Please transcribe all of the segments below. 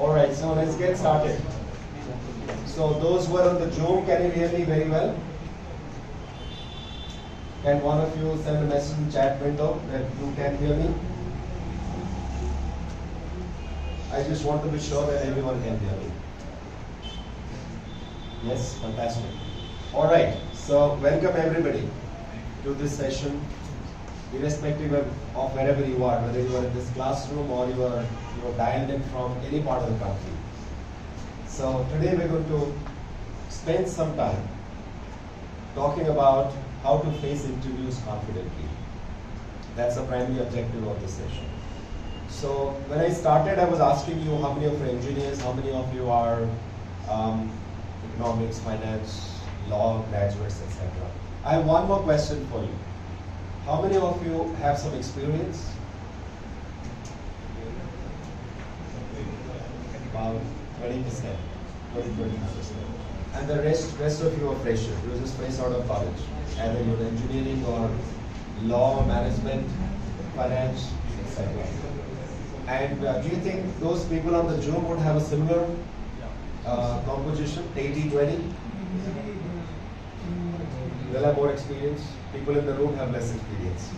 Alright, so let's get started. So those who are on the Zoom, can you hear me very well? Can one of you send a message in the chat window that you can hear me? I just want to be sure that everyone can hear me. Yes, fantastic. Alright, so welcome everybody to this session, irrespective of wherever you are, whether you are in this classroom or you are dialed in from any part of the country. So today we're going to spend some time talking about how to face interviews confidently. That's the primary objective of this session. So when I started, I was asking you how many of you are engineers, how many of you are economics, finance, law graduates, etc. I have one more question for you. How many of you have some experience? About 20%, 20-25%. And the rest of you are freshers. You just fresh out of college. Either you're engineering or law, management, finance, etc. And do you think those people on the Zoom would have a similar composition, 80-20? They'll have more experience. People in the room have less experience.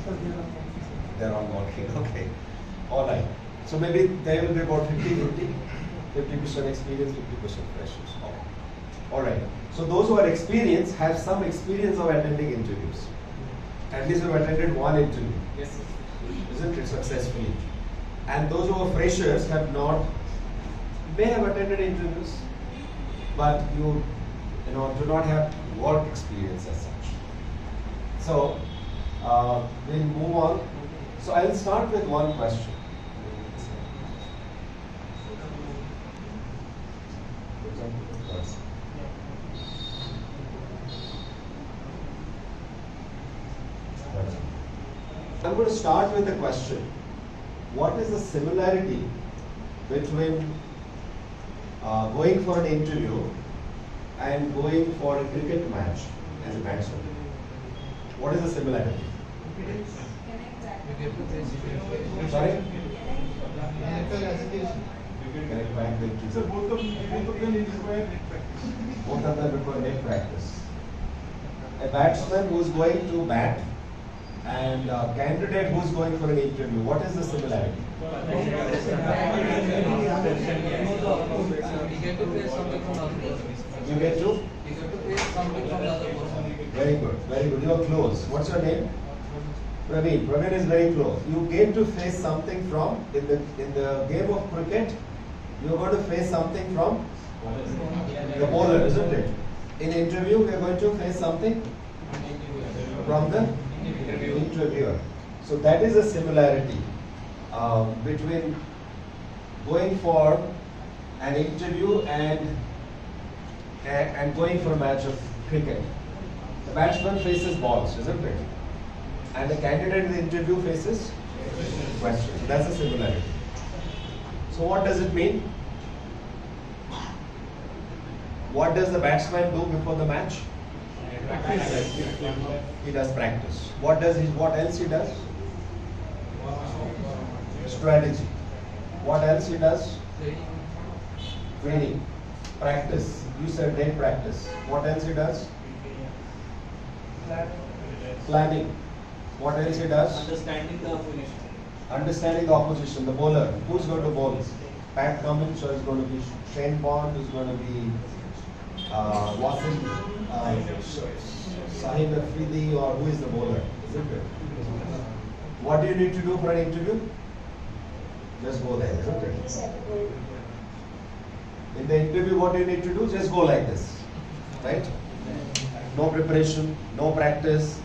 They're all working, okay. All right. So maybe there will be about 50-50. 50% experience, 50% freshers. Okay. All right. So those who are experienced have some experience of attending interviews. At least you've attended one interview. Yes. Isn't it, successfully? And those who are freshers have not, may have attended interviews, but you do not have work experience as such. So we'll move on. So I'll start with one question. I'm going to start with the question. What is the similarity between going for an interview and going for a cricket match as a batsman? What is the similarity? Sorry? So both of them require net practice. Both of them require net practice. A batsman who is going to bat and a candidate who is going for an interview, what is the similarity? You get to? Very good, very good. You are close. What's your name? Praveen. Praveen is very close. You get to face something from, in the game of cricket, you are going to face something from the bowler, isn't it? In interview, we are going to face something from the interviewer. So that is a similarity between going for an interview and going for a match of cricket. The batsman faces balls, isn't it? And the candidate in the interview faces questions. That's a similarity. So what does it mean? What does the batsman do before the match? He does practice. What else he does? Strategy. What else he does? Training. Practice. You said net practice. What else he does? Planning. What else he does? Understanding the opposition. Understanding the opposition, the bowler. Who's going to bowl? Pat Cummins, or is going to be Shane Bond, who's going to be Wasim, Sahib Afridi, or who is the bowler? Isn't it? What do you need to do for an interview? Just go there, isn't it? In the interview, what do you need to do? Just go like this, right? No preparation, no practice.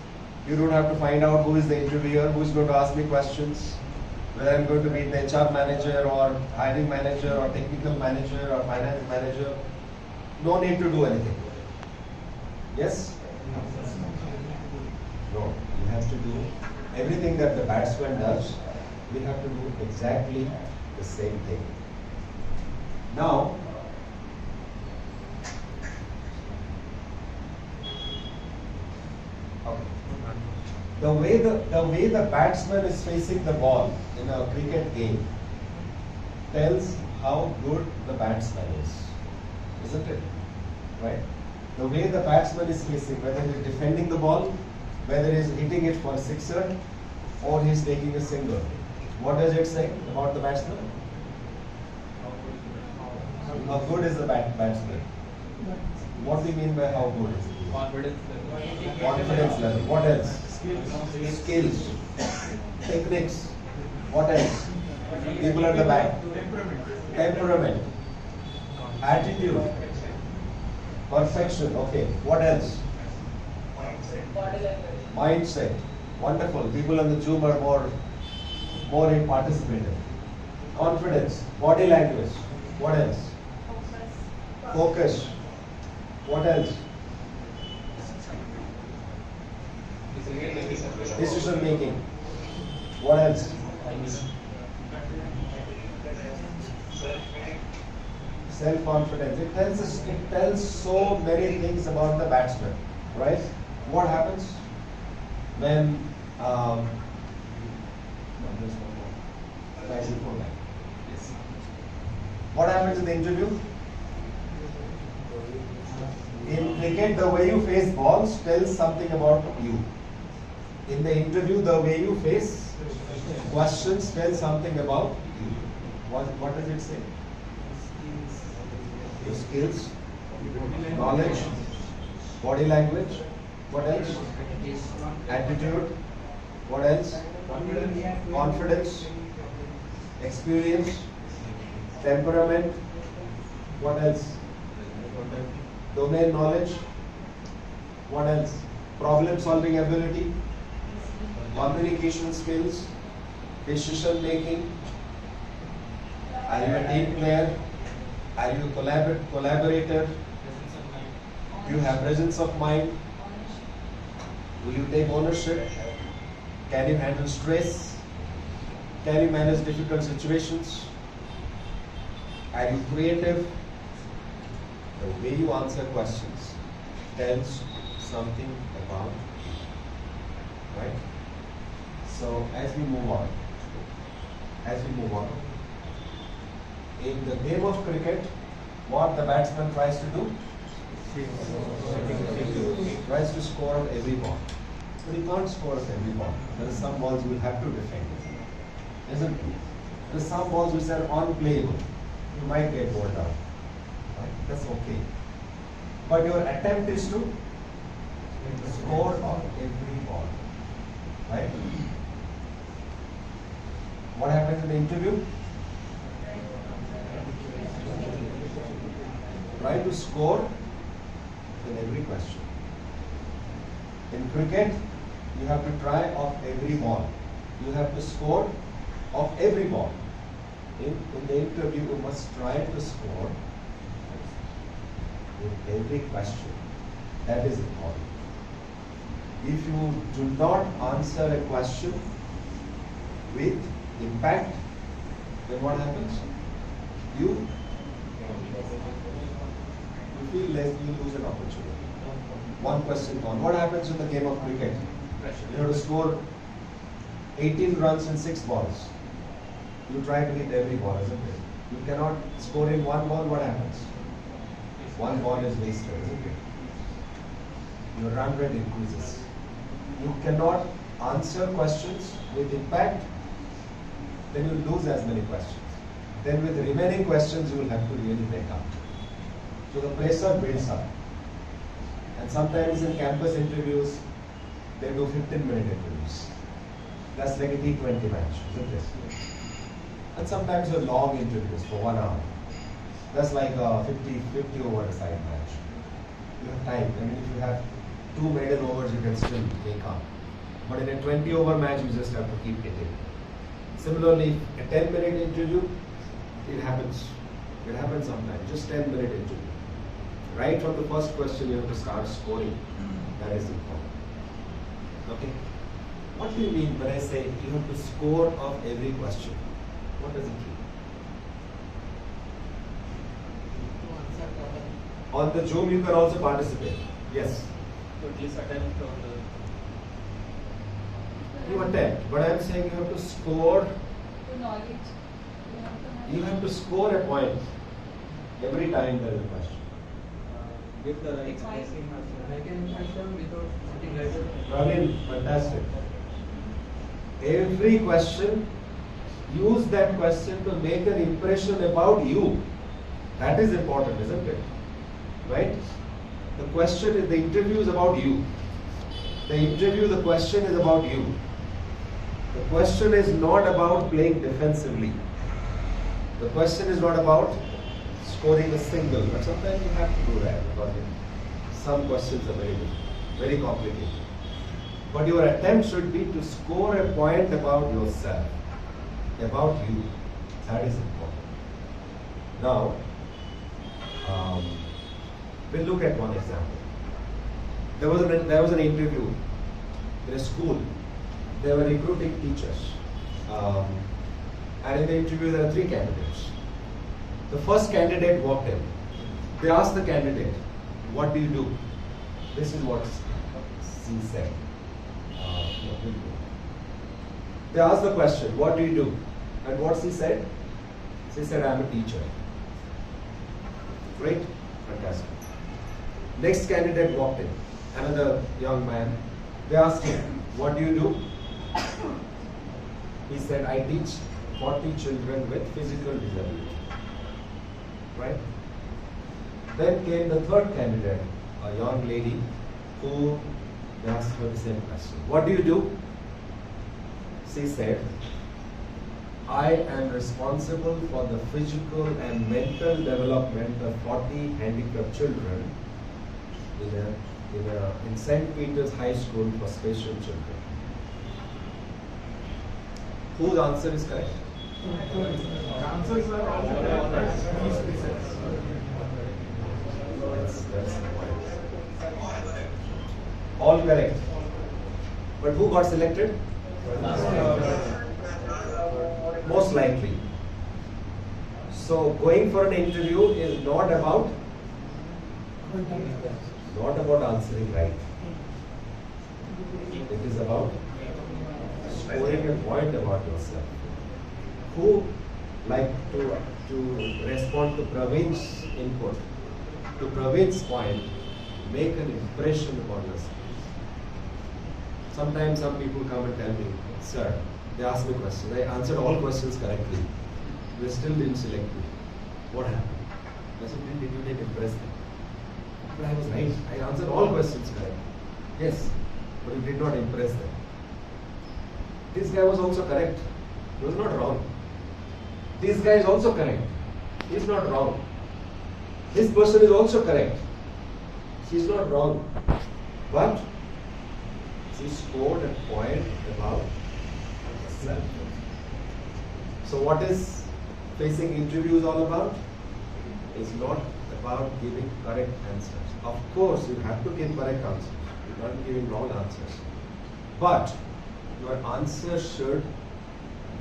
You don't have to find out who is the interviewer, who is going to ask me questions, whether I'm going to meet the HR manager or hiring manager or technical manager or finance manager. No need to do anything. Yes? No. You have to do everything that the batsman does. We have to do exactly the same thing. Now, the way the batsman is facing the ball in a cricket game tells how good the batsman is, isn't it? Right? The way the batsman is facing, whether he's defending the ball, whether he's hitting it for a sixer, or he's taking a single. What does it say about the batsman? How good is the batsman? What do you mean by how good is he? Confidence level. Confidence level. What else? Skills. Techniques. What else? People at the back. Temperament. Attitude. Perfection. Okay. What else? Mindset. Wonderful. People on the Zoom are more in participative. Confidence. Body language. What else? Focus. What else? Decision making. What else? Self-confidence. It tells so many things about the batsman, right? What happens when what happens in the interview? In cricket, the way you face balls tells something about you. In the interview, the way you face questions tells something about you. What does it say? Your skills, knowledge, body language. What else? Attitude. What else? Confidence, experience, temperament. What else? Domain knowledge. What else? Problem solving ability, communication skills, decision making. Are you a team player? Are you a collaborator? Do you have presence of mind? Will you take ownership? Can you handle stress? Can you manage difficult situations? Are you creative? The way you answer questions tells something about you, right? So as we move on, in the game of cricket, what the batsman tries to do? He tries to score on every ball. But he can't score on every ball. There are some balls you will have to defend. Isn't it? There are some balls which are unplayable. You might get bowled out. Right? That's okay. But your attempt is to score on every ball. Right? What happens in the interview? Try to score in every question. In cricket, you have to try off every ball. You have to score off every ball. In the interview, you must try to score in every question. That is important. If you do not answer a question with impact, then what happens? You feel less, you lose an opportunity. One question gone. What happens in the game of cricket? You have to score 18 runs in 6 balls. You try to hit every ball, isn't it? You cannot score in one ball, what happens? One ball is wasted, isn't it? Your run rate increases. You cannot answer questions with impact, then you lose as many questions. Then with the remaining questions, you will have to really make up. So the pressure builds up. And sometimes in campus interviews, they do 15-minute interviews. That's like a T20 match, isn't it? And sometimes they're long interviews for 1 hour. That's like a 50 over a side match. You have time. I mean, if you have 2 maiden overs, you can still make up. But in a 20 over match, you just have to keep hitting. Similarly, a 10-minute interview, it happens. It happens sometimes. Just 10-minute interview. Right from the first question, you have to start scoring. That is important. Okay. What do you mean when I say you have to score of every question? What does it mean? On the Zoom, you can also participate. Yes. To at least attempt on the. You attempt, but I am saying you have to score. To knowledge. You have to have You have to score a point every time there is a question. Give the right spacing. Make an impression without sitting right away. Praveen, fantastic. Every question, use that question to make an impression about you. That is important, isn't it? Right? The question is, the interview is about you. The question is about you. The question is not about playing defensively. The question is not about scoring a single, but sometimes you have to do that because some questions are very complicated. But your attempt should be to score a point about yourself, about you. That is important. Now, we'll look at one example. There was an interview in a school. They were recruiting teachers. And in the interview, there are 3 candidates. The first candidate walked in. They asked the candidate, "What do you do?" This is what she said. They asked the question, "What do you do?" And what she said? She said, "I'm a teacher." Great, fantastic. Next candidate walked in. Another young man. They asked him, "What do you do?" He said, "I teach 40 children with physical disability." Right? Then came the third candidate, a young lady, who they asked her the same question. "What do you do?" She said, "I am responsible for the physical and mental development of 40 handicapped children in St. Peter's High School for special children." Whose answer is correct? Answers are all correct. That's the point. All correct. But who got selected? Most likely. So going for an interview is not about answering right. It is about scoring a point about yourself. Who like to respond to Praveen's input, to Praveen's point, make an impression upon yourself. Sometimes some people come and tell me, "Sir, they asked me questions. I answered all questions correctly. They still didn't select me. What happened?" I said, "Did you not impress them?" But I was right. I answered all questions correctly. Yes, but you did not impress them. This guy was also correct. He was not wrong. This guy is also correct. He is not wrong. This person is also correct. She is not wrong. But she scored a point about herself. So what is facing interviews all about? It's not about giving correct answers. Of course, you have to give correct answers. You're not giving wrong answers. But your answer should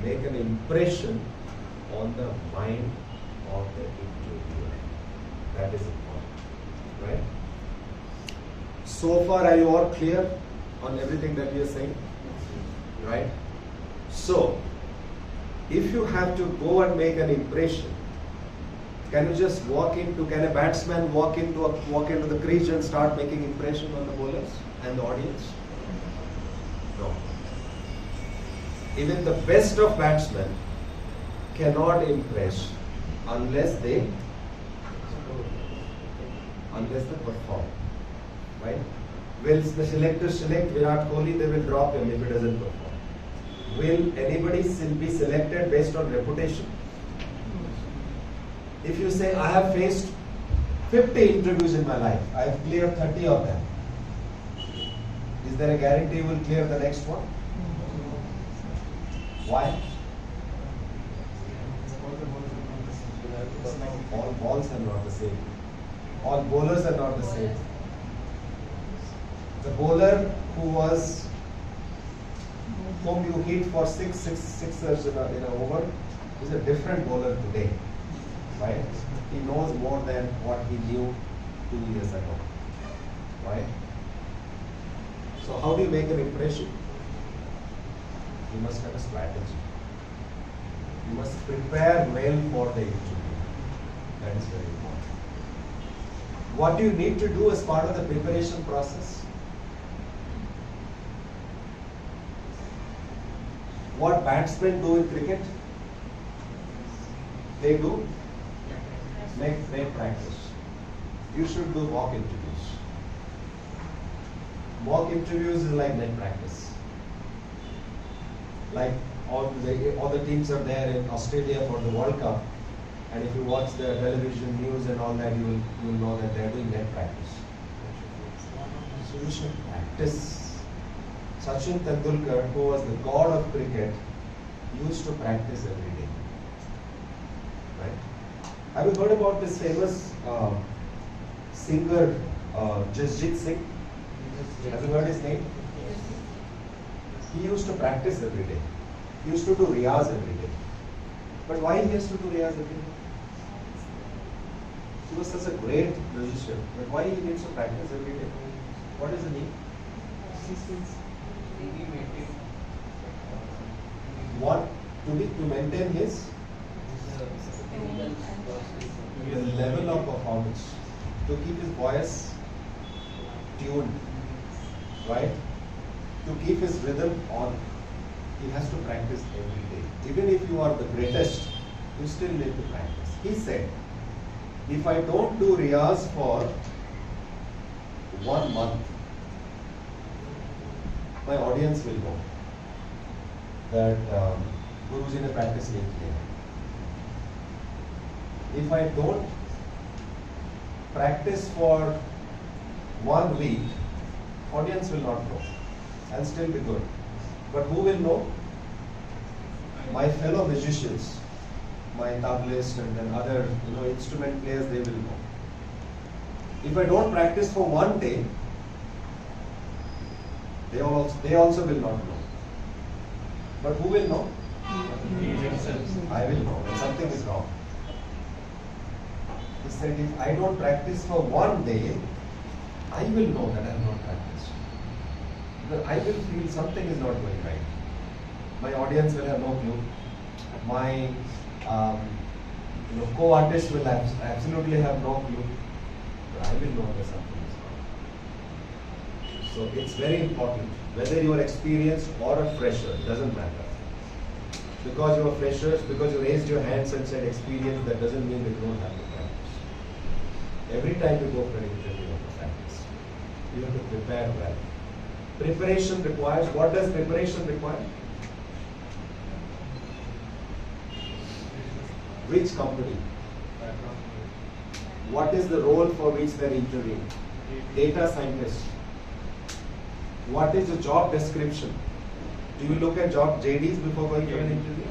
make an impression on the mind of the interviewer. That is important, right? So far, are you all clear on everything that we are saying? Right? So, if you have to go and make an impression, can a batsman walk into the crease and start making impression on the bowlers and the audience? No. Even the best of batsmen cannot impress unless they perform. Right? Will the selectors select Virat Kohli? They will drop him if he doesn't perform. Will anybody be selected based on reputation? If you say, "I have faced 50 interviews in my life, I have cleared 30 of them," is there a guarantee you will clear the next one? Why? All balls are not the same. All bowlers are not the same. The bowler whom you hit for sixers in an over is a different bowler today, right? He knows more than what he knew 2 years ago, right? So how do you make an impression? You must have a strategy. You must prepare well for the interview. That is very important. What do you need to do as part of the preparation process? What batsmen do in cricket? They do make practice. You should do mock interviews. Mock interviews is like net practice. Like all the teams are there in Australia for the World Cup, and if you watch the television news and all that, you will know that they are doing net practice. So you should practice. Sachin Tendulkar, who was the god of cricket, used to practice every day. Right? Have you heard about this famous singer Jasjit Singh? Have you heard his name? He used to practice every day. He used to do riyaz every day. But why he has to do riyaz every day? He was such a great musician. But why he needs to practice every day? What is the need? What to maintain his the level of performance, to keep his voice tuned, right? To keep his rhythm on, he has to practice every day. Even if you are the greatest, you still need to practice. He said, if I don't do riyaz for 1 month, my audience will know that Guruji ne practice nahi kiya. If I don't practice for 1 week, audience will not know. I'll still be good. But who will know? My fellow musicians, my tablists and then other instrument players, they will know. If I don't practice for 1 day, they also will not know. But who will know? I will know when something is wrong. He said, if I don't practice for 1 day, I will know that I have not practiced. Because I will feel something is not going right. My audience will have no clue. My co-artists will absolutely have no clue. But I will know that something is wrong. So it's very important. Whether you are experienced or a fresher, it doesn't matter. Because you are freshers, because you raised your hands and said experience, that doesn't mean that you don't have to practice. Every time you go for an interview, you have to practice. You have to prepare well. Preparation requires, what does preparation require? Which company? What is the role for which they are interviewing? Data scientist. What is the job description? Do you look at job JDs before going for an interview?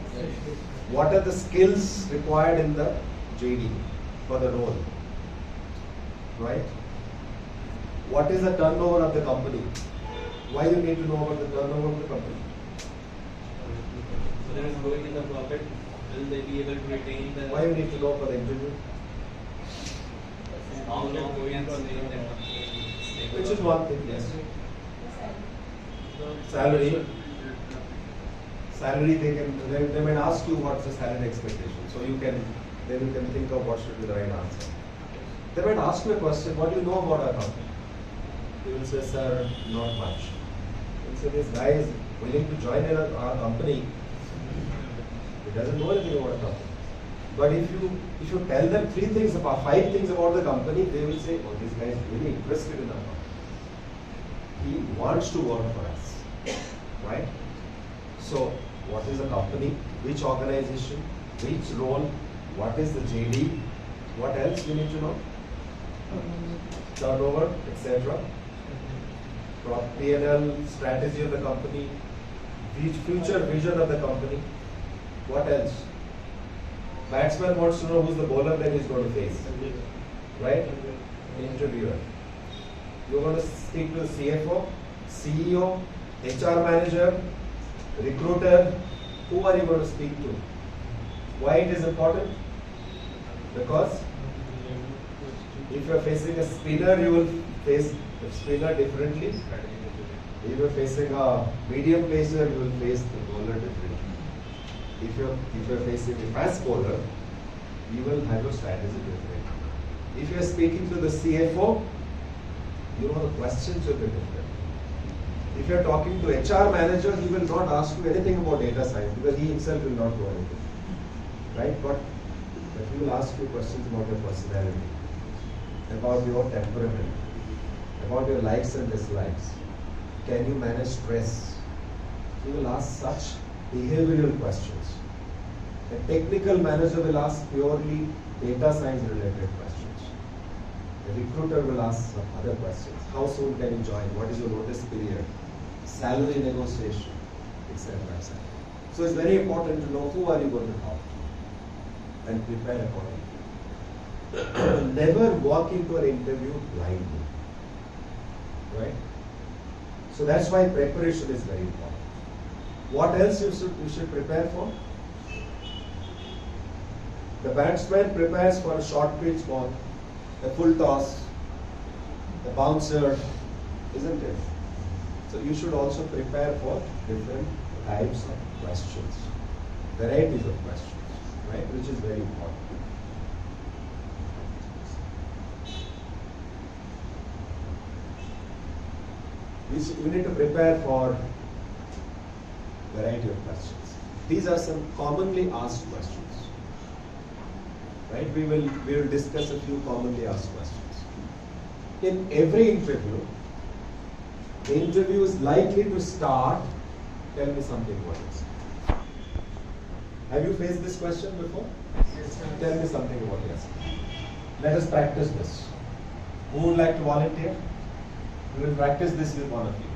What are the skills required in the JD for the role? Right? What is the turnover of the company? Why you need to know about the turnover of the company? So there is growing in the profit. Will they be able to retain the? Why you need to know for the interview? How long we can stay in that? Which is one thing, yes. Salary. Salary, they might ask you what's the salary expectation. So then you can think of what should be the right answer. They might ask you a question, what do you know about our company? You will say, sir, not much. You will say, this guy is willing to join our company. He doesn't know anything about a company. But if you tell them 5 things about the company, they will say, oh, this guy is really interested in our company. He wants to work for us. Right? So, what is the company? Which organization? Which role? What is the JD? What else you need to know? Turnover, etc. P&L strategy of the company. Future vision of the company. What else? Batsman wants to know who's the bowler that he's going to face. Right? Interviewer. You're going to speak to the CFO, CEO, HR manager, recruiter. Who are you going to speak to? Why it is important? Because if you are facing a spinner, you will face the spinner differently. If you are facing a medium pacer, you will face the bowler differently. if you're facing a fast bowler, you will have your strategy different. If you're speaking to the CFO, you know the questions will be different. If you're talking to HR manager, he will not ask you anything about data science because he himself will not know anything. Right? But he will ask you questions about your personality, about your temperament, about your likes and dislikes. Can you manage stress? He will ask such behavioral questions. A technical manager will ask purely data science related questions. The recruiter will ask some other questions. How soon can you join? What is your notice period? Salary negotiation, etc. etc. So it's very important to know who are you going to talk to and prepare accordingly. Never walk into an interview blindly. Right? So that's why preparation is very important. What else you should prepare for? The batsman prepares for a short pitch ball, a full toss, a bouncer, isn't it? So you should also prepare for different types of questions, varieties of questions, right? Which is very important. We need to prepare for variety of questions. These are some commonly asked questions. Right? We will discuss a few commonly asked questions. In every interview, the interview is likely to start. Tell me something about this. Have you faced this question before? Yes, sir. Tell me something about this. Let us practice this. Who would like to volunteer? We will practice this with one of you.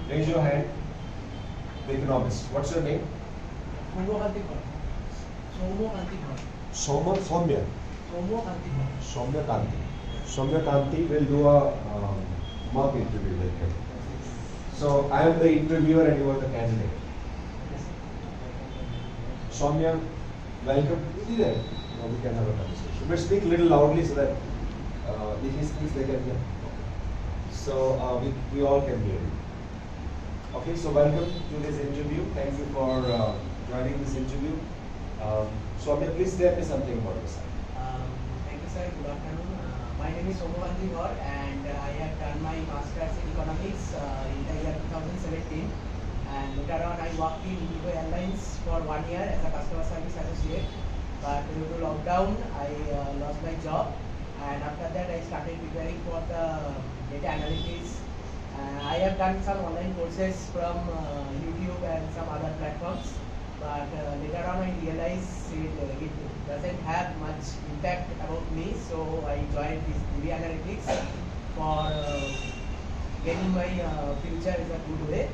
Raise your hand. The economist. What's your name? Soumya. Soumya Kanti. Soumya Kanti will do a mock interview with him. So I am the interviewer and you are the candidate. Soumya, welcome. Be there. Now we can have a conversation. But speak a little loudly so that if he speaks they can hear. So we all can hear you. Okay, so welcome to this interview. Thank you for joining this interview. Soumya, please tell me something about yourself. Thank you, sir. Good afternoon. My name is Soumya Gaur, and I have done my master's in economics in the year 2017. And later on, I worked in Indigo Airlines for 1 year as a customer service associate. But due to lockdown, I lost my job. And after that, I started preparing for the data analytics. I have done some online courses from YouTube and some other platforms. But later on I realized it doesn't have much impact about me, so I joined this DB Analytics for getting my future in a good way.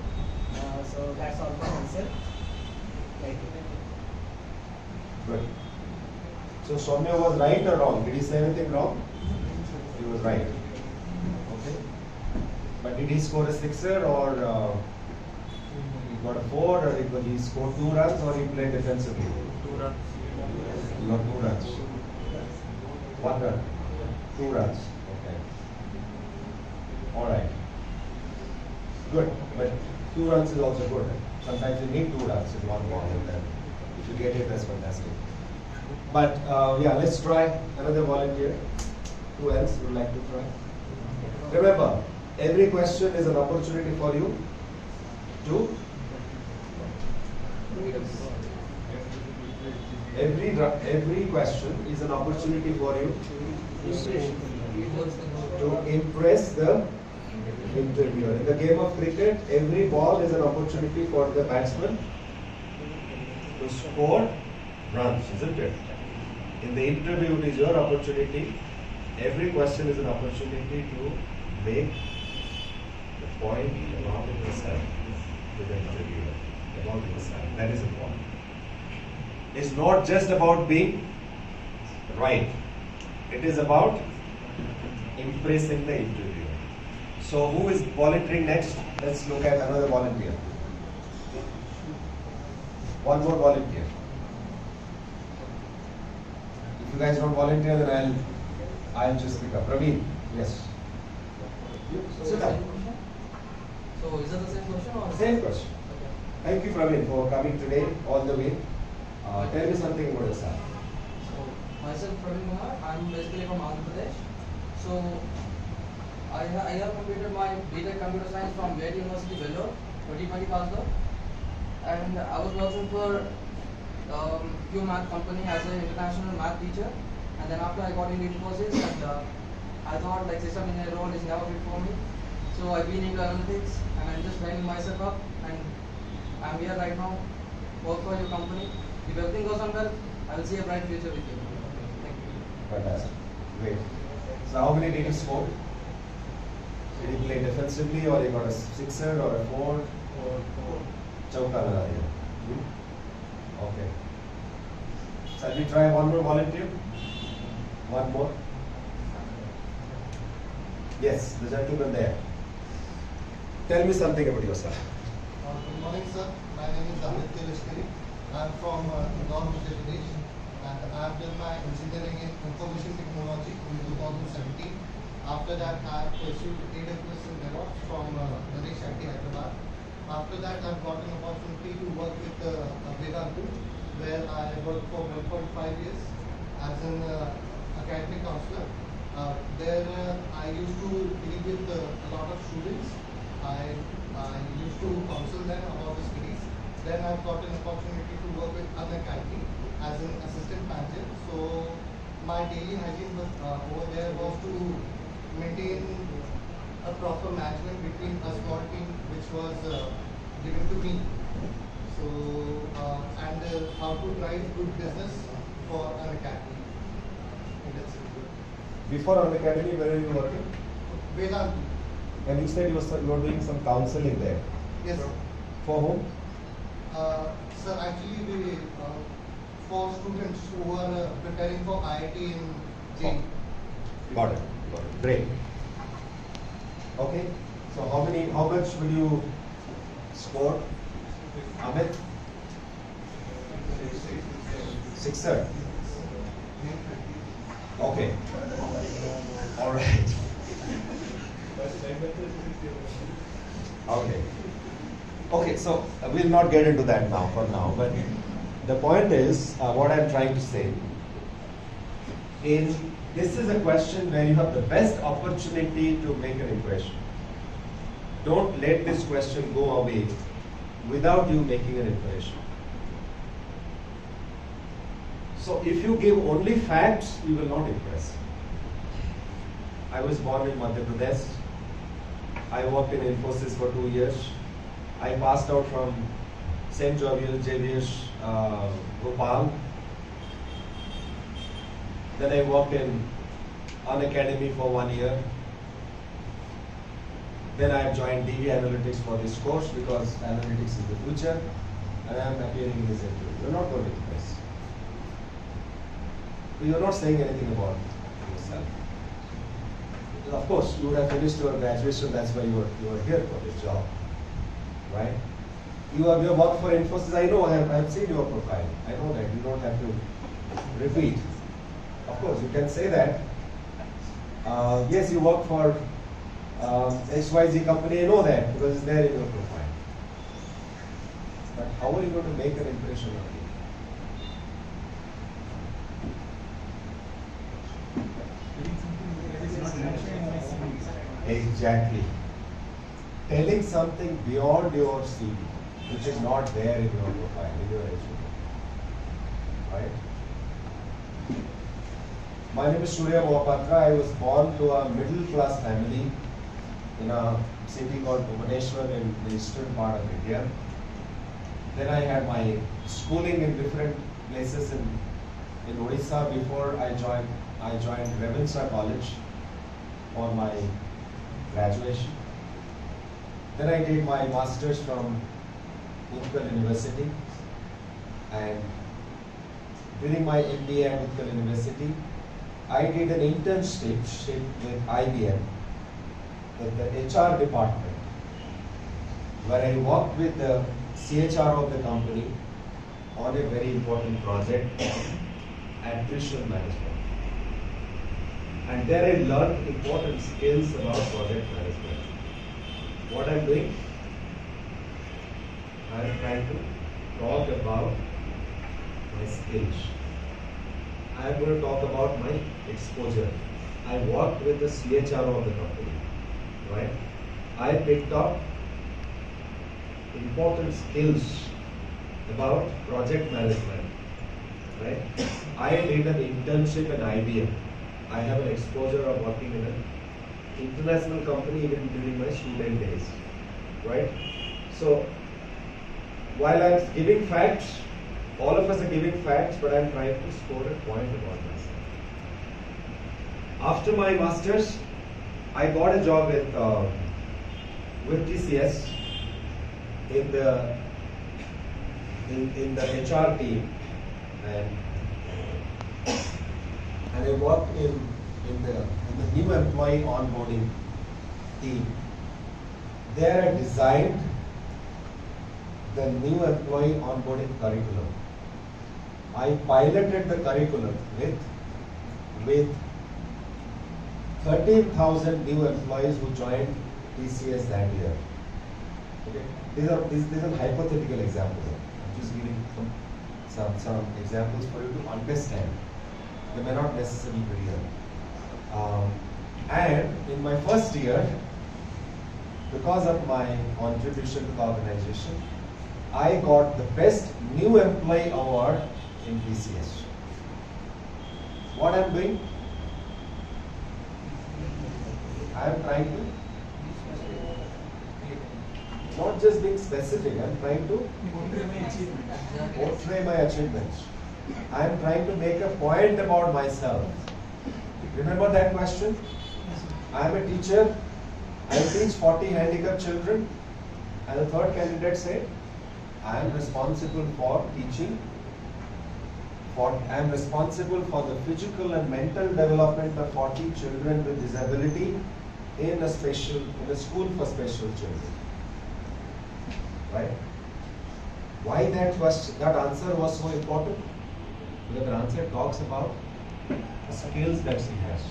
So that's all for myself. Thank you. Good. So Soumya was right or wrong? Did he say anything wrong? He was right. Okay. But did he score a sixer or he got a 4 or he scored 2 runs or he played defensively? 2 runs. He got 2 runs. 1 run. 2 runs. Okay. Alright. Good. But 2 runs is also good. Sometimes you need 2 runs in one ball and then if you get it, that's fantastic. But yeah, let's try another volunteer. Who else would like to try? Remember, every question is an opportunity for you to every question is an opportunity for you to impress the interviewer. In the game of cricket, every ball is an opportunity for the batsman to score runs, isn't it? In the interview, it is your opportunity. Every question is an opportunity to make the point about yourself to the interviewer, about yourself. That is important. It's not just about being right. It is about impressing the interviewer. So who is volunteering next? Let's look at another volunteer. One more volunteer. If you guys don't volunteer, then I'll just pick up. Praveen, yes. You sit down. So is it the same question or? Same question. Thank you, Praveen, for coming today all the way. Tell me something about yourself. So, myself Praveen Kumar, I'm basically from Andhra Pradesh. So, I have completed my BTech Computer Science from VIT University, Vellore, 2020 passed out. And I was working for Q Math company as an international math teacher. And then after I got into Infosys, and I thought like system engineer role is never fit for me. So I've been into analytics, and I'm just training myself up. And I'm here right now, work for your company. If everything goes on well, I will see a bright future with you. Thank you. Fantastic. Great. So how many did you score? Did you play defensively, or you got a sixer or a four? Chauka lगा दिया. Okay. Shall we try one more volunteer? One more? Yes, the gentleman there. Tell me something about yourself. Good morning, sir. My name is Aditya Lashkari. I am from Indore, Uttar Pradesh, and I have done my engineering in information technology in 2017. After that, I pursued AWS and DevOps from Ganesh IIT Hyderabad. After that, I got an opportunity to work with Vedanta, where I worked for 1.5 years as an academic counselor. There, I used to deal with a lot of students. I used to counsel them about the studies. Then I got an opportunity to work with Unacademy as an assistant manager. So my daily hygiene was, over there was to maintain a proper management between a small team which was given to me. So and how to drive good business for Unacademy. That's it. Before Unacademy, where are you working? Vedanta. And you said you were doing some counseling there. Yes, sir. For whom? Sir, actually, we for students who are preparing for IIT in JEE. Got it. Got it. Great. Okay. So how much will you score? Amit? Sixer. Okay. All right. Okay. Okay, so we'll not get into that now for now, but the point is, what I'm trying to say is, this is a question where you have the best opportunity to make an impression. Don't let this question go away without you making an impression. So if you give only facts, you will not impress. I was born in Madhya Pradesh. I worked in Infosys for 2 years. I passed out from St. Jovial JVS Gopal. Then I worked in Unacademy for 1 year. Then I have joined DV Analytics for this course because analytics is the future, and I am appearing in this interview. You're not going to impress. You're not saying anything about yourself. Of course, you would have finished your graduation, that's why you are here for this job, right? You have worked for Infosys, I know, I have seen your profile. I know that, you don't have to repeat. Of course, you can say that. Yes, you work for XYZ company, I know that, because it's there in your profile. But how are you going to make an impression on you? Exactly. Telling something beyond your CV, which is not there in your profile, in your resume. Right? My name is Surya Mohapatra. I was born to a middle class family in a city called Bhubaneswar in the eastern part of India. Then I had my schooling in different places in Odisha before I joined Ravenshaw College for my graduation. Then I did my masters from Utkal University, and during my MBA at Utkal University, I did an internship with IBM, with the HR department, where I worked with the CHR of the company on a very important project, attrition management. And there I learned important skills about project management. What I'm doing? I am trying to talk about my skills. I am going to talk about my exposure. I worked with the CHRO of the company, right? I picked up important skills about project management, right? I did an internship in IBM. I have an exposure of working in an international company even during my student days, right? So, while I'm giving facts, all of us are giving facts, but I'm trying to score a point about myself. After my masters, I got a job with TCS in the HR team, and I worked in the new employee onboarding team. There I designed the new employee onboarding curriculum. I piloted the curriculum with 13,000 new employees who joined TCS that year. Okay, these are hypothetical examples. I'm just giving some examples for you to understand. They may not necessarily be real. And in my first year, because of my contribution to the organization, I got the best new employee award in TCS. What I'm doing? I'm trying to not just being specific, I'm trying to portray my achievements. I'm trying to make a point about myself. Remember that question? I'm a teacher. I teach 40 handicapped children. And the third candidate said, I am responsible for teaching. I am responsible for the physical and mental development of 40 children with disability in a school for special children. Right? Why that answer was so important? Because the answer talks about the skills that she has,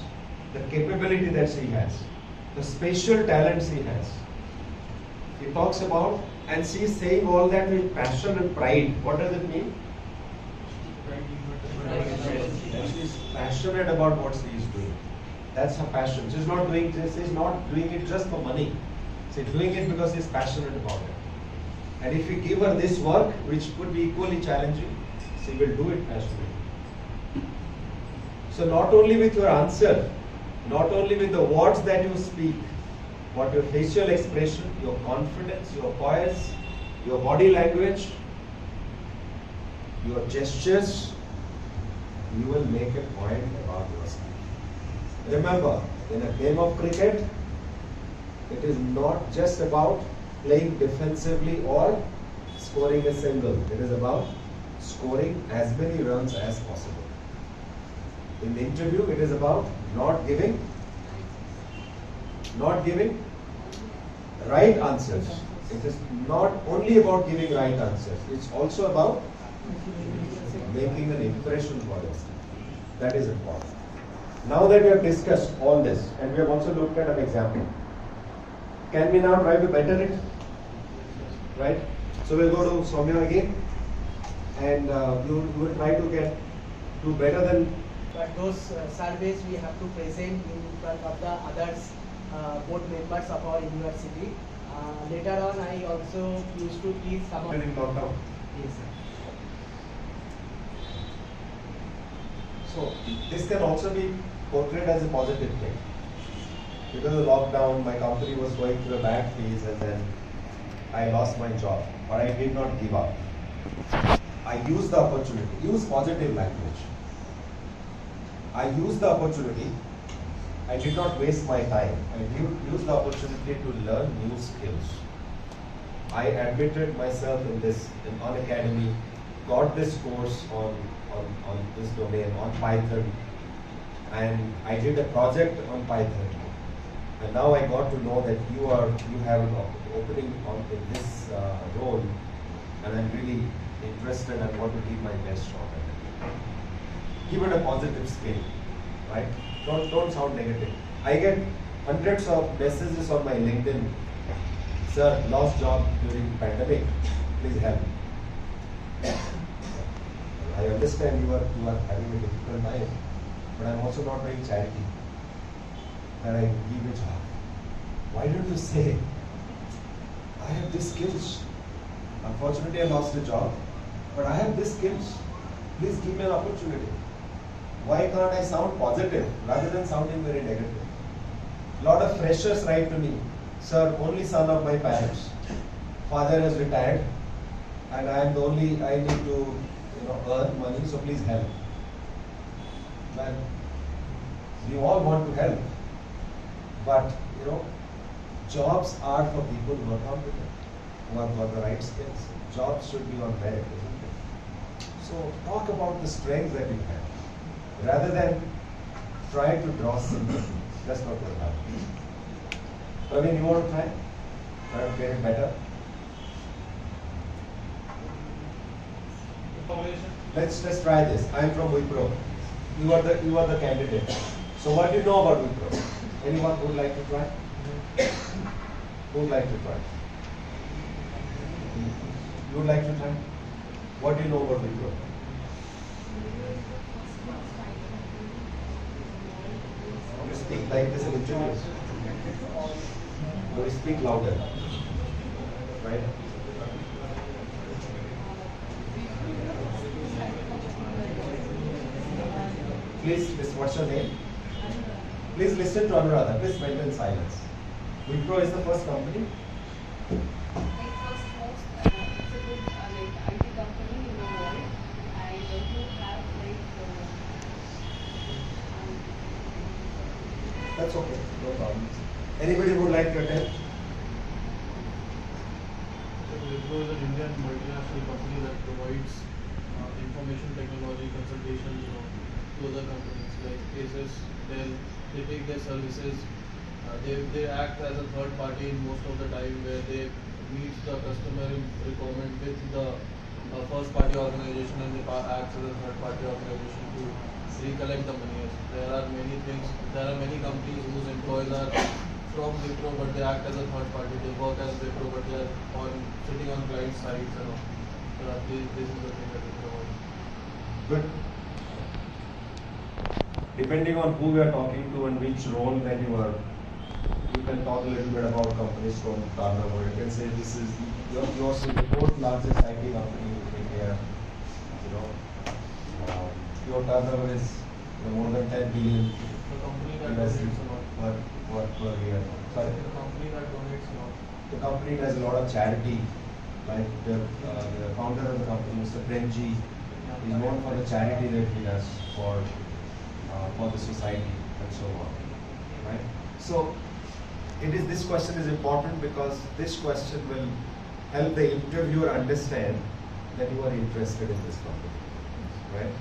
the capability that she has, the spatial talents she has. He talks about, and she is saying all that with passion and pride. What does it mean? That she is passionate about what she is doing. That's her passion. She's not doing it just for money. She's doing it because she's passionate about it. And if we give her this work, which could be equally challenging, she will do it passionately. So not only with your answer, not only with the words that you speak, but your facial expression, your confidence, your poise, your body language, your gestures, you will make a point about yourself. Remember, in a game of cricket, it is not just about playing defensively or scoring a single. It is about scoring as many runs as possible. In the interview, it is about not giving right answers. It is not only about giving right answers. It's also about making an impression for us. That is important. Now that we have discussed all this, and we have also looked at an example, can we now try to better it? Right? So we'll go to Soumya again, and you will try to do better than. But those surveys we have to present in front of the others, board members of our university. Later on, I also used to teach some of. In lockdown. Yes, sir. So this can also be portrayed as a positive thing. Because of lockdown, my company was going through a bad phase, and then I lost my job. But I did not give up. I used the opportunity. Use positive language. I used the opportunity. I did not waste my time. I used the opportunity to learn new skills. I admitted myself in Unacademy, got this course on this domain, on Python, and I did a project on Python. And now I got to know that you have an opening in this role, and I'm really interested and want to give my best shot at it. Give it a positive spin, right? Don't sound negative. I get hundreds of messages on my LinkedIn. Sir, lost job during pandemic. Please help. I understand you are having a difficult time, but I'm also not doing charity that I give a job. Why don't you say, I have these skills. Unfortunately, I lost a job, but I have these skills. Please give me an opportunity. Why can't I sound positive rather than sounding very negative? A lot of freshers write to me, sir, only son of my parents. Father has retired, and I am the only, I need to earn money, so please help. Well, we all want to help, but jobs are for people who are competent, who have got the right skills. Jobs should be on merit, isn't it? So talk about the strengths that you have, rather than try to draw sympathy. That's not what happens. Praveen, you want to try? Try to get it better? Let's try this. I am from Wipro. You are the candidate. So what do you know about Wipro? Anyone who would like to try? Who would like to try? You would like to try? What do you know about Wipro? You speak like this in interviews. You speak louder. Right? Please, what's your name? Please listen to Anuradha. Please maintain silence. Wipro is the first company. It's a good IT company in the world. I do have That's okay, no problem. Anybody would like to attend? Wipro is an Indian multinational company that provides information technology consultation, to other companies like Asus, Dell. They take their services. They act as a third party in most of the time, where they meet the customer requirement with the first party organization, and they act as a third party organization to recollect the money. There are many things. There are many companies whose employees are from Wipro, but they act as a third party. They work as Wipro, but they are sitting on client sites and all. So this is the thing that they provide. Good. Depending on who we are talking to and which role that you can talk a little bit about companies from Tata. You can say this is yours is the fourth largest IT company in India. Your turnover is more than 10 billion. The company that donates a lot. Per year. Sorry. The company that donates a lot. The company does a lot of charity. Like the founder of the company, Mr. Premji, is known for the charity that he does for the society and so on. Right? So this question is important because this question will help the interviewer understand that you are interested in this company. Right?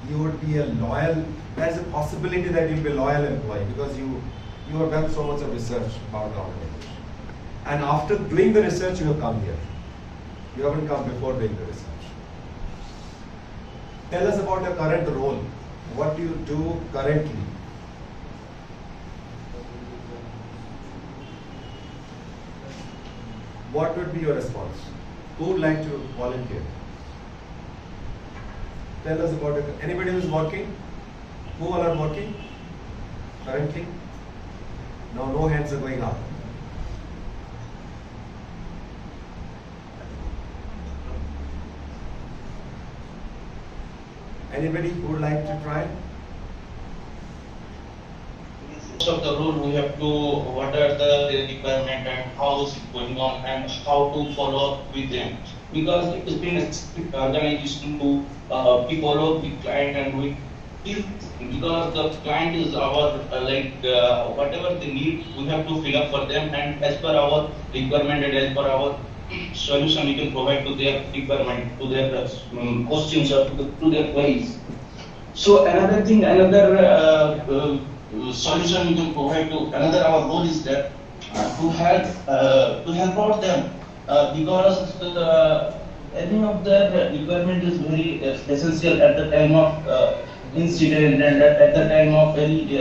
You would be a loyal, there's a possibility that you'll be a loyal employee because you have done so much of research about the organization. And after doing the research, you have come here. You haven't come before doing the research. Tell us about your current role. What do you do currently? What would be your response? Who would like to volunteer? Tell us about it. Anybody who is working? Who all are working currently? No hands are going up. Anybody who would like to try? Most of the rule we have to what are the requirement and how is it going on and how to follow up with them, because it has been a strict organization to be follow up with client, and we feel because the client is our whatever they need we have to fill up for them, and as per our requirement and as per our solution we can provide to their requirement, to their questions or to their queries. So another thing, solution we can provide to another our role is that to help out them because any of their requirement is very essential at the time of incident, and at the time of any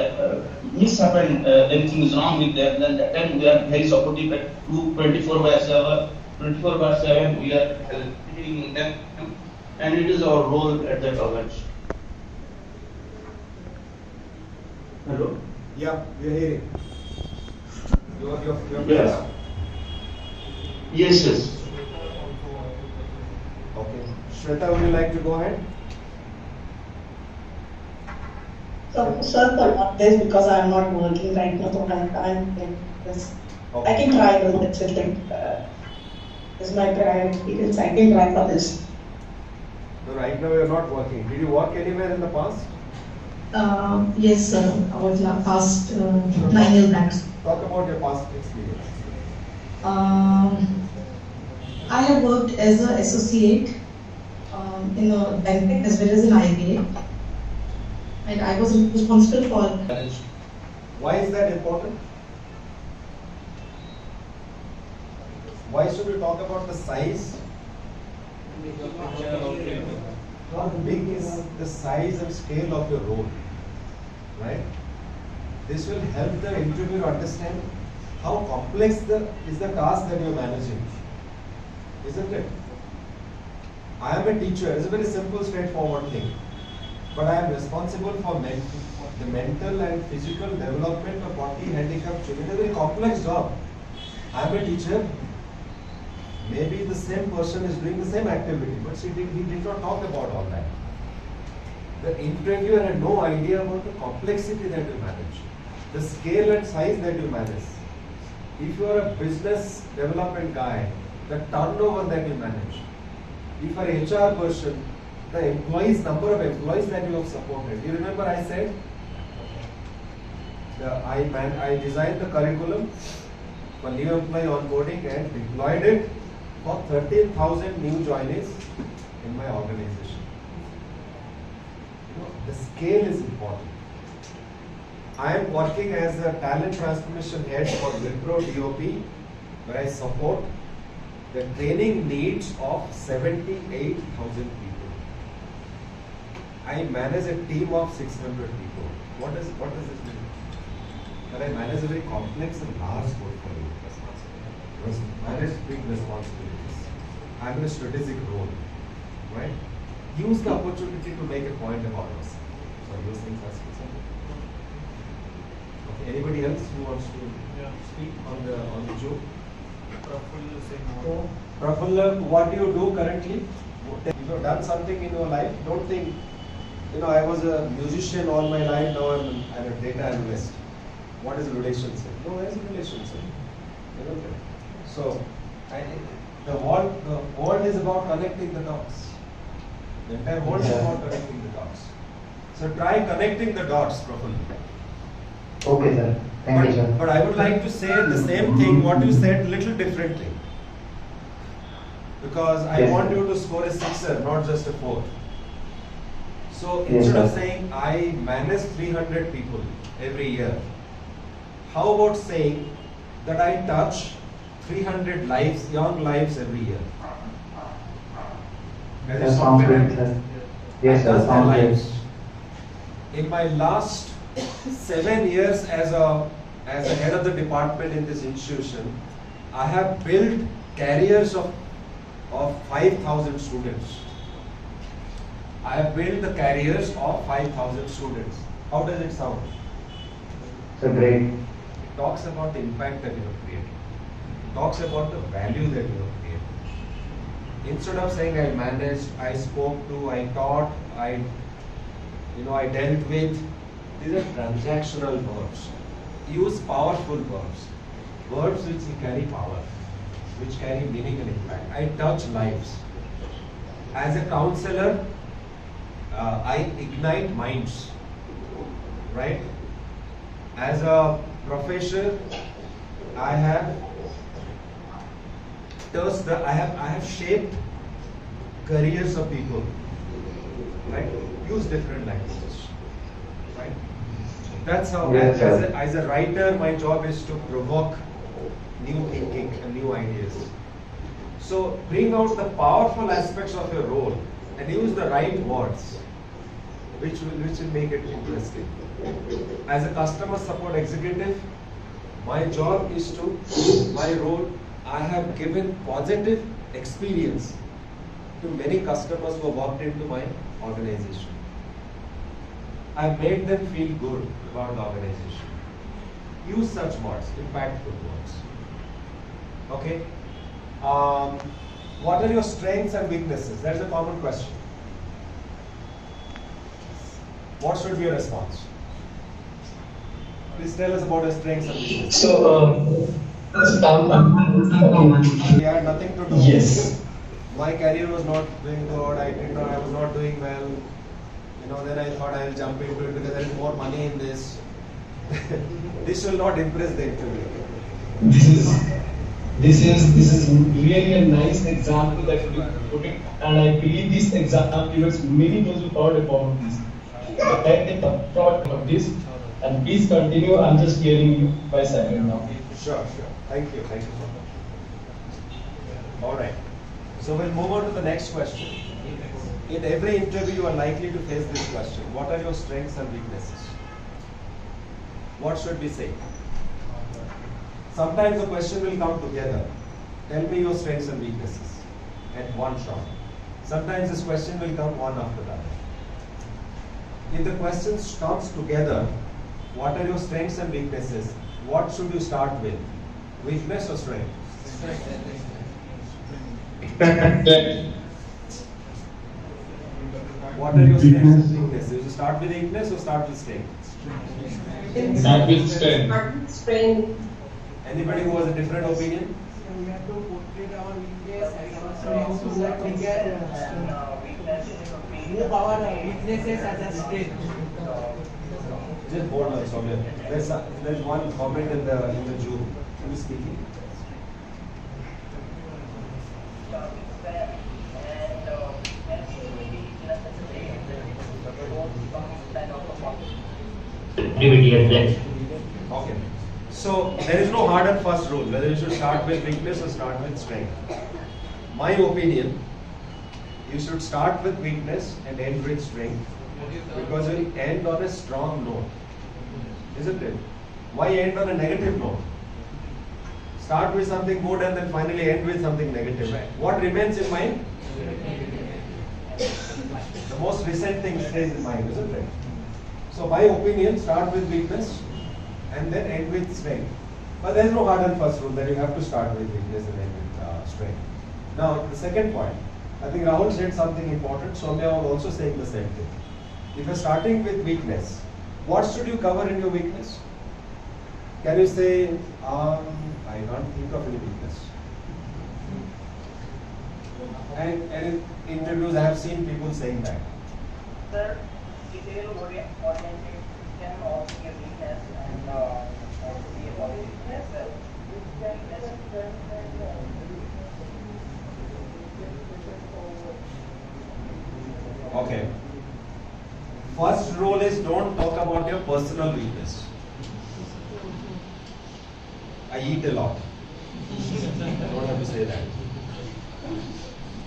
mishap and anything is wrong with them, then that time we are very supportive at 24/7 24/7 we are helping them, and it is our role at that organization. Hello? Yeah, we are hearing. You're Yes. Yes, yes. Okay. Shweta, would you like to go ahead? So, sir, for this because I'm not working right now, so I'm in this. Okay. I can try though, that's it. Like, this is my prior experience. I can try for this. So right now you're not working. Did you work anywhere in the past? Yes, sir. I was past 9 years back. Talk about your past experience. I have worked as an associate in a bank as well as in IBA. And I was responsible for. Why is that important? Why should we talk about the size? How big is the size and scale of your role, right? This will help the interviewer understand how complex is the task that you're managing, isn't it? I am a teacher. It's a very simple, straightforward thing. But I am responsible for the mental and physical development of 40 handicapped children. It's a very complex job. I am a teacher. Maybe the same person is doing the same activity, but he did not talk about all that. The interviewer had no idea about the complexity that you manage, the scale and size that you manage. If you are a business development guy, the turnover that you manage. If you are an HR person, the number of employees that you have supported. You remember I said, I designed the curriculum for new employee onboarding and deployed it for 13,000 new joinees in my organization. The scale is important. I am working as a talent transformation head for Wipro DOP, where I support the training needs of 78,000 people. I manage a team of 600 people. What does this mean? That I manage a very complex and large portfolio. Manage big responsibilities. I'm in a strategic role, right? Use the opportunity to make a point about us. So those things are something. Okay, anybody else who wants to speak on the joke? Prafulla Singh. Prafulla, what do you do currently? If you have done something in your life, don't think, I was a musician all my life, now I'm a data analyst. What is a relationship? No, there is a relationship. So, the world is about connecting the dots. The entire world is about connecting the dots. So try connecting the dots, Prafulla. Okay, sir. Thank you, sir. But I would like to say the same thing, what you said, little differently. Because I want you to score a 6er, not just a 4. So instead of saying I manage 300 people every year, how about saying that I touch 300 lives, young lives every year? That sounds good, sir. Yes, sir. That's their Sounds good. lives. In my last 7 years as a head of the department in this institution, I have built careers of 5,000 students. I have built the careers of 5,000 students. How does it sound? So great. It talks about the impact that you have created. It talks about the value that you have created. Instead of saying I managed, I spoke to, I taught, I dealt with, these are transactional verbs. Use powerful verbs. Words which carry power, which carry meaning and impact. I touch lives. As a counselor, I ignite minds, right? As a professor, I have shaped careers of people, right? Use different languages, right? That's how, Yes, sir. as a writer, my job is to provoke new thinking and new ideas. So bring out the powerful aspects of your role and use the right words, which will make it interesting. As a customer support executive, my role I have given positive experience to many customers who have walked into my organization. I made them feel good about the organization. Use such words, impactful words. Okay? What are your strengths and weaknesses? That is a common question. What should be your response? Please tell us about your strengths and weaknesses. We had nothing to do. Yes. My career was not doing good. I was not doing well. Then I thought I will jump into it because there is more money in this. This will not impress the interviewer. This is really a nice example that you put it, and I believe this example gives many those who thought about this. I thought of this, and please continue. I'm just hearing you by second now. Sure. Thank you so much. All right. So we'll move on to the next question. In every interview, you are likely to face this question. What are your strengths and weaknesses? What should we say? Sometimes the question will come together. Tell me your strengths and weaknesses at one shot. Sometimes this question will come one after the other. If the question comes together, what are your strengths and weaknesses? What should you start with? Weakness or strength? What are your strengths and weaknesses? You start with weakness or start with strength? Start with strength. Anybody who has a different opinion? We have to portray our weakness and our strengths so that we can move our weaknesses as a strength. Just hold on, Soumya. There's one comment in the Zoom. Who is speaking? Yes. Okay. So there is no hard and fast rule whether you should start with weakness or start with strength. My opinion, you should start with weakness and end with strength because you will end on a strong note. Isn't it? Why end on a negative note? Start with something good and then finally end with something negative. What remains in mind? The most recent thing stays in mind, isn't it? So my opinion, start with weakness and then end with strength. But there is no hard and fast rule that you have to start with weakness and end with strength. Now, the second point, I think Rahul said something important. Soumya was also saying the same thing. If you're starting with weakness, what should you cover in your weakness? Can you say, I can't think of any weakness? And in interviews, I have seen people saying that. Sir, detail oriented can also be a weakness and also be a weakness. Okay. First rule is don't talk about your personal weakness. I eat a lot. Don't have to say that.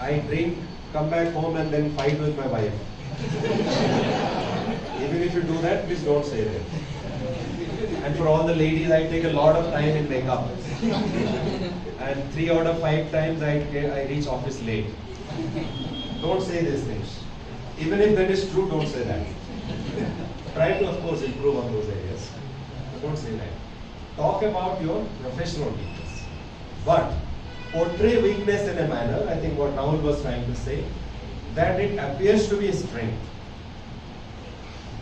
I drink, come back home and then fight with my wife. Even if you do that, please don't say that. And for all the ladies, I take a lot of time in makeup. And 3 out of 5 times I reach office late. Don't say these things. Even if that is true, don't say that. Try to, of course, improve on those areas. But don't say that. Talk about your professional weakness. But portray weakness in a manner, I think what Rahul was trying to say, that it appears to be a strength.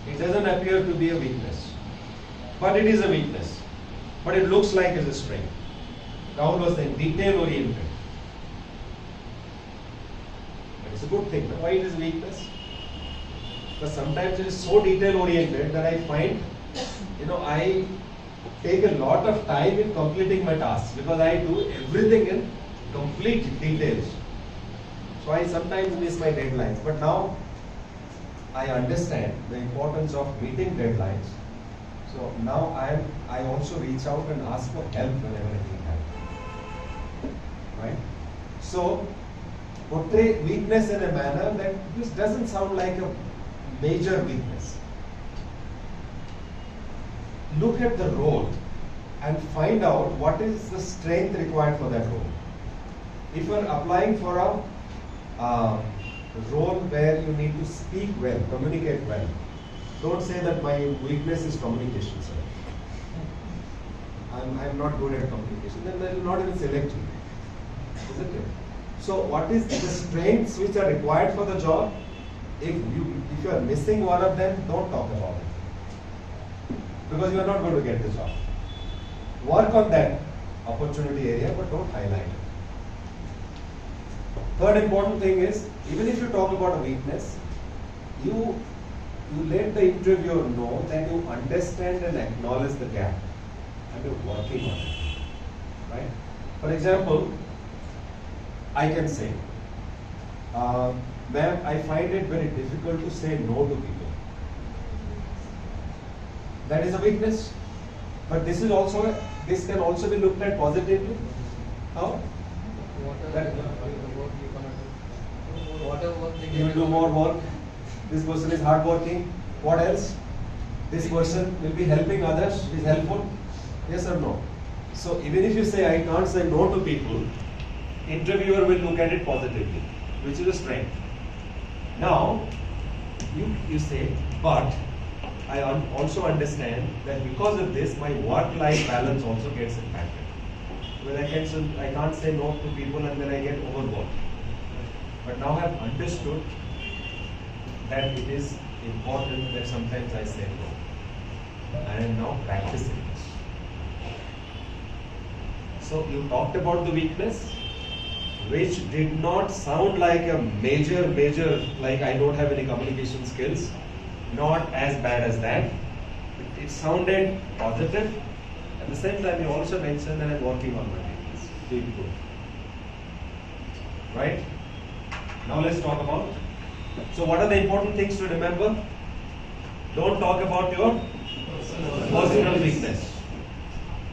It doesn't appear to be a weakness. But it is a weakness. But it looks like it's a strength. Rahul was saying detail oriented. But it's a good thing. Why it is weakness? Because sometimes it is so detail oriented that I find, I take a lot of time in completing my tasks because I do everything in complete details. So I sometimes miss my deadlines. But now I understand the importance of meeting deadlines. So now I also reach out and ask for help whenever I need help. Right? So portray weakness in a manner that this doesn't sound like a major weakness. Look at the role. and find out what is the strength required for that role. If you are applying for a role where you need to speak well, communicate well, don't say that my weakness is communication, sir. I'm not good at communication, then they will not even select you, isn't it? So what is the strengths which are required for the job? If you are missing one of them, don't talk about it, because you are not going to get the job. Work on that opportunity area, but don't highlight it. Third important thing is, even if you talk about a weakness, you let the interviewer know that you understand and acknowledge the gap and you're working on it, right? For example, I can say, ma'am, I find it very difficult to say no to people. That is a weakness, but this can also be looked at positively. How? Whatever work they You will do more work. This person is hardworking. What else? This person will be helping others. Is helpful? Yes or no? So even if you say I can't say no to people, interviewer will look at it positively, which is a strength. Now you say, but I also understand that because of this, my work-life balance also gets impacted. Well, I can't say no to people and then I get overworked. But now I have understood that it is important that sometimes I say no. I am now practicing this. So you talked about the weakness, which did not sound like a major, like I don't have any communication skills. Not as bad as that. It sounded positive. At the same time, you also mentioned that I'm working on my weakness. Feel good. Right? Now let's talk about. So what are the important things to remember? Don't talk about your personal weakness.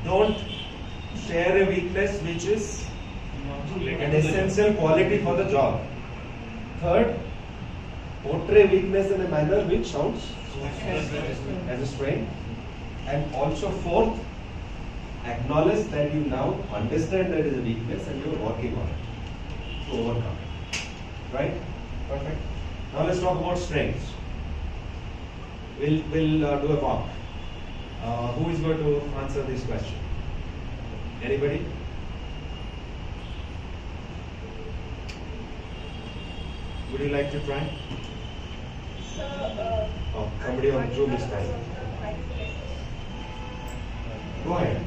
Don't share a weakness which is an essential quality for the job. Third, portray weakness in a manner which sounds as a strength. And also fourth, acknowledge that you now understand that it is a weakness and you are working on it to overcome it. Right? Perfect. Now let's talk about strengths. We'll do a mock. Who is going to answer this question? Anybody? Would you like to try? Oh, somebody on Zoom is trying. Go ahead.